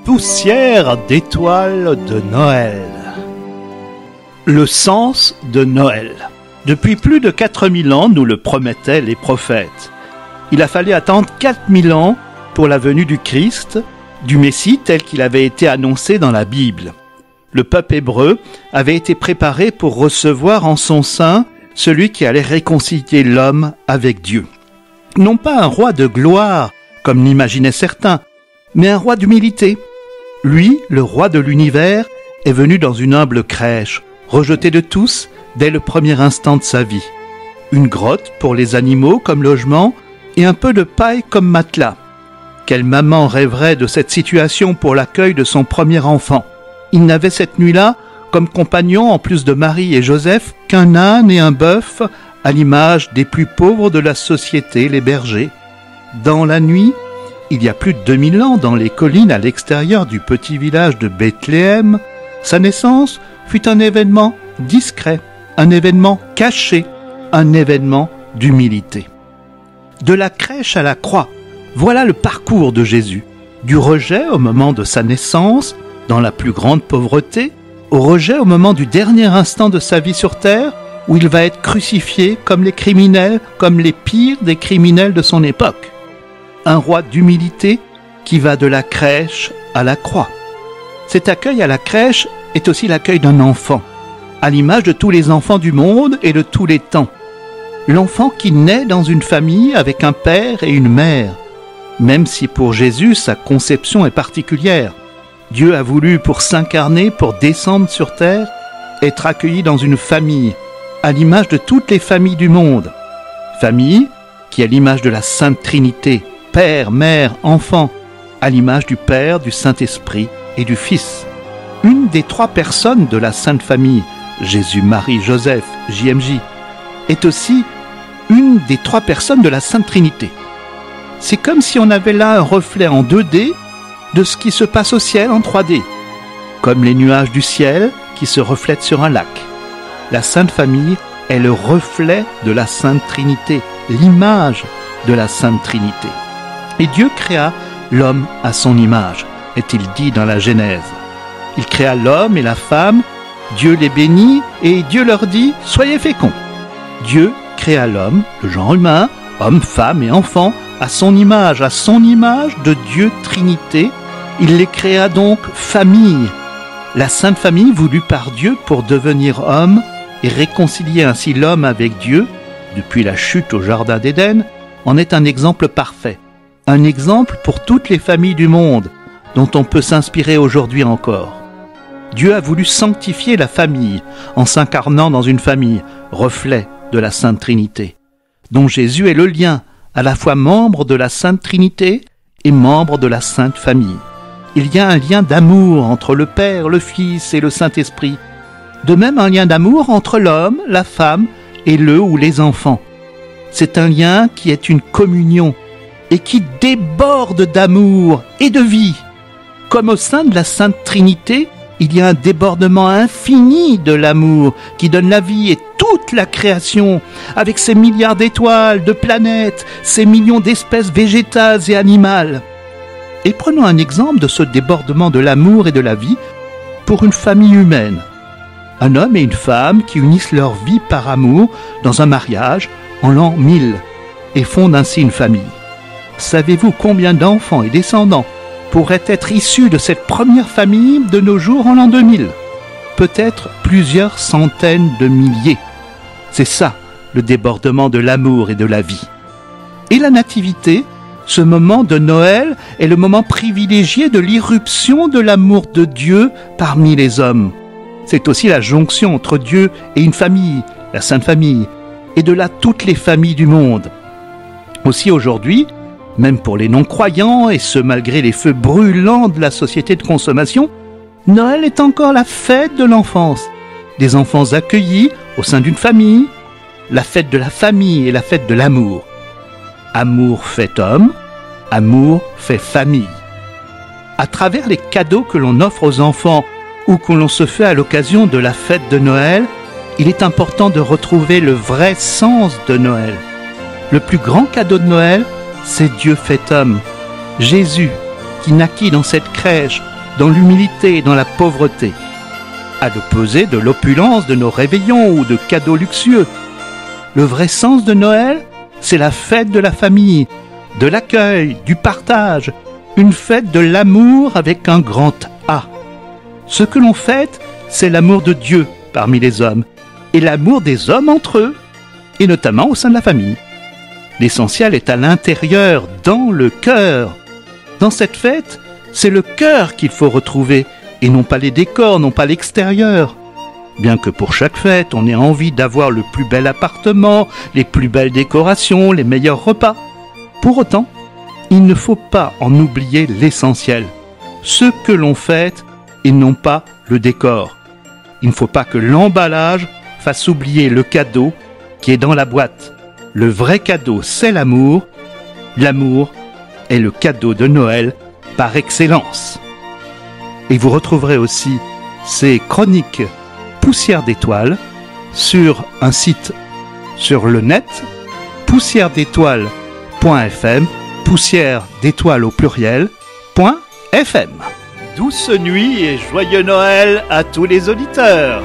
Poussière d'étoiles de Noël. Le sens de Noël. Depuis plus de 4000 ans, nous le promettaient les prophètes. Il a fallu attendre 4000 ans pour la venue du Christ, du Messie tel qu'il avait été annoncé dans la Bible. Le peuple hébreu avait été préparé pour recevoir en son sein celui qui allait réconcilier l'homme avec Dieu. Non pas un roi de gloire, comme l'imaginaient certains, mais un roi d'humilité. Lui, le roi de l'univers, est venu dans une humble crèche, rejeté de tous dès le premier instant de sa vie. Une grotte pour les animaux comme logement et un peu de paille comme matelas. Quelle maman rêverait de cette situation pour l'accueil de son premier enfant? Il n'avait cette nuit-là, comme compagnon en plus de Marie et Joseph, qu'un âne et un bœuf, à l'image des plus pauvres de la société, les bergers. Dans la nuit, il y a plus de 2000 ans, dans les collines à l'extérieur du petit village de Bethléem, sa naissance fut un événement discret, un événement caché, un événement d'humilité. De la crèche à la croix, voilà le parcours de Jésus. Du rejet au moment de sa naissance, dans la plus grande pauvreté, au rejet au moment du dernier instant de sa vie sur terre, où il va être crucifié comme les criminels, comme les pires des criminels de son époque. Un roi d'humilité qui va de la crèche à la croix. Cet accueil à la crèche est aussi l'accueil d'un enfant, à l'image de tous les enfants du monde et de tous les temps. L'enfant qui naît dans une famille avec un père et une mère, même si pour Jésus sa conception est particulière. Dieu a voulu, pour s'incarner, pour descendre sur terre, être accueilli dans une famille, à l'image de toutes les familles du monde. Famille qui est l'image de la Sainte Trinité, Père, Mère, Enfant, à l'image du Père, du Saint-Esprit et du Fils. Une des trois personnes de la Sainte Famille, Jésus, Marie, Joseph, JMJ, est aussi une des trois personnes de la Sainte Trinité. C'est comme si on avait là un reflet en 2D de ce qui se passe au ciel en 3D, comme les nuages du ciel qui se reflètent sur un lac. La Sainte Famille est le reflet de la Sainte Trinité, l'image de la Sainte Trinité. Et Dieu créa l'homme à son image, est-il dit dans la Genèse. Il créa l'homme et la femme, Dieu les bénit et Dieu leur dit « Soyez féconds ». Dieu créa l'homme, le genre humain, homme, femme et enfant, à son image de Dieu Trinité. Il les créa donc famille. La Sainte Famille voulue par Dieu pour devenir homme et réconcilier ainsi l'homme avec Dieu, depuis la chute au Jardin d'Éden, en est un exemple parfait. Un exemple pour toutes les familles du monde, dont on peut s'inspirer aujourd'hui encore. Dieu a voulu sanctifier la famille, en s'incarnant dans une famille, reflet de la Sainte Trinité, dont Jésus est le lien, à la fois membre de la Sainte Trinité et membre de la Sainte Famille. Il y a un lien d'amour entre le Père, le Fils et le Saint-Esprit. De même un lien d'amour entre l'homme, la femme et le ou les enfants. C'est un lien qui est une communion et qui déborde d'amour et de vie. Comme au sein de la Sainte Trinité, il y a un débordement infini de l'amour qui donne la vie et toute la création, avec ses milliards d'étoiles, de planètes, ses millions d'espèces végétales et animales. Et prenons un exemple de ce débordement de l'amour et de la vie pour une famille humaine. Un homme et une femme qui unissent leur vie par amour dans un mariage en l'an 1000 et fondent ainsi une famille. Savez-vous combien d'enfants et descendants pourraient être issus de cette première famille de nos jours en l'an 2000? Peut-être plusieurs centaines de milliers. C'est ça, le débordement de l'amour et de la vie. Et la nativité, ce moment de Noël, est le moment privilégié de l'irruption de l'amour de Dieu parmi les hommes. C'est aussi la jonction entre Dieu et une famille, la Sainte Famille, et de là toutes les familles du monde. Aussi aujourd'hui, même pour les non-croyants, et ce malgré les feux brûlants de la société de consommation, Noël est encore la fête de l'enfance, des enfants accueillis au sein d'une famille, la fête de la famille et la fête de l'amour. Amour fait homme, amour fait famille. À travers les cadeaux que l'on offre aux enfants ou que l'on se fait à l'occasion de la fête de Noël, il est important de retrouver le vrai sens de Noël. Le plus grand cadeau de Noël, c'est Dieu fait homme. Jésus, qui naquit dans cette crèche, dans l'humilité et dans la pauvreté, à l'opposé de l'opulence de nos réveillons ou de cadeaux luxueux. Le vrai sens de Noël, c'est la fête de la famille, de l'accueil, du partage, une fête de l'amour avec un grand A. Ce que l'on fête, c'est l'amour de Dieu parmi les hommes, et l'amour des hommes entre eux, et notamment au sein de la famille. L'essentiel est à l'intérieur, dans le cœur. Dans cette fête, c'est le cœur qu'il faut retrouver, et non pas les décors, non pas l'extérieur. Bien que pour chaque fête, on ait envie d'avoir le plus bel appartement, les plus belles décorations, les meilleurs repas. Pour autant, il ne faut pas en oublier l'essentiel, ce que l'on fête et non pas le décor. Il ne faut pas que l'emballage fasse oublier le cadeau qui est dans la boîte. Le vrai cadeau, c'est l'amour. L'amour est le cadeau de Noël par excellence. Et vous retrouverez aussi ces chroniques Poussière d'étoiles sur un site sur le net, poussièredétoiles.fm, poussière d'étoiles au pluriel.fm. Douce nuit et joyeux Noël à tous les auditeurs.